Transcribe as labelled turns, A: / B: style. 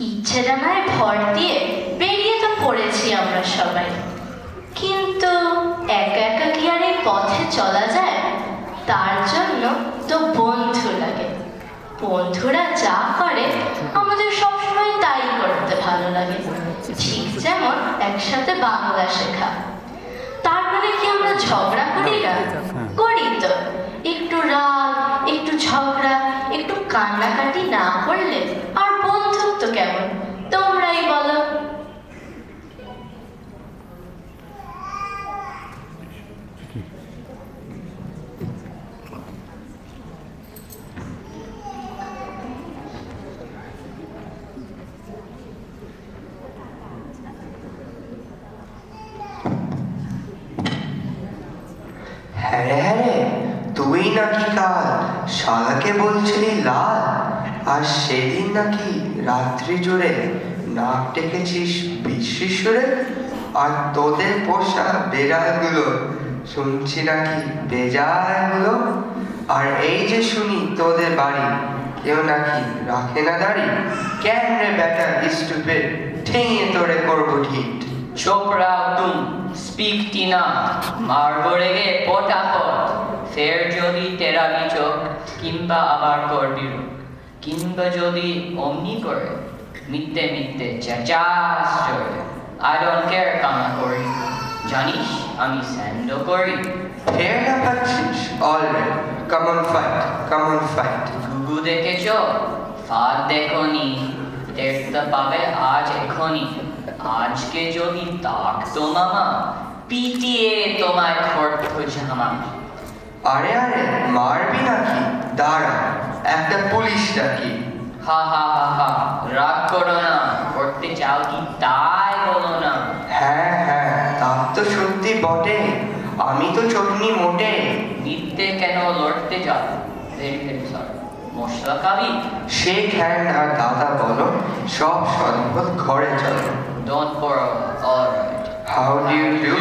A: ইচ্ছে ডানায় ভর দিয়ে বেরিয়ে তো পড়েছি আমরা সবাই, কিন্তু একা একা কি আর এই পথে চলা যায়? তার জন্য তো বন্ধু লাগে। বন্ধুরা যা করে আমাদের সবসময় তাই করতে ভালো লাগে। ঠিক যেমন একসাথে বাংলা শেখা। তার মানে কি আমরা ঝগড়া করি না? করি তো। একটু রাগ, একটু ঝগড়া, একটু কান্নাকাটি না করলে আর বন্ধুত্ব কেমন? তোমরাই বলো।
B: হ্যাঁ, তুই নাকি কাল শালাকে বলছিলি লাল, আর সেদিন নাকি রাত্রি জুড়ে নাক ডেকেছিস বিশ্রী সুরে, আর তোদের পোষা বেড়ালগুলো শুনছি নাকি বেজায়গুলো। আর এই যে শুনি তোদের বাড়ি কেউ নাকি রাখে না দাড়ি। কেন রে বেটা স্টুপিড, ঠেঙে তোরে করবো ঠিক।
C: চুপ রাও তুম, স্পিকটি না, মারবো রেগে পটাপট। ফের যদি তেরাবি চোখ, কিংবা আবার করবি রোগ, কিংবা যদি অমনি করে মিথ্যে মিথ্যে চেঁচাস জোরে। I don't care কামনা করি, জানিস আমি স্যান্ডো করি।
B: ফের না পাচ্ছিস? Alright, come on fight, come on fight.
C: ঘুঘু দেখেছ? ফাঁদ দেখনি, দেখতে পাবে আজ এখনই। আজকে যদি ডাকতো মামা, পিটিয়ে তোমায় ধরতো জামা।
B: আরে আরে, মারবি নাকি? দাঁড়া, একটা পুলিশ ডাকি।
C: হা হা হা হা, রাগ করো না, করতে চাও কি তাই বলো না।
B: হ্যাঁ হ্যাঁ, তা তো সত্যি বটে, আমি তো চটনি মোটে।
C: মিথ্যে কেন লড়তে যাও? ভেরি ভেরি সরি, মশলা খাবি?
B: শেক হ্যান্ড আর দাদা বলো, সব সম্পদ ঘরে চলো।
C: Don't borrow, alright.
B: How do you do?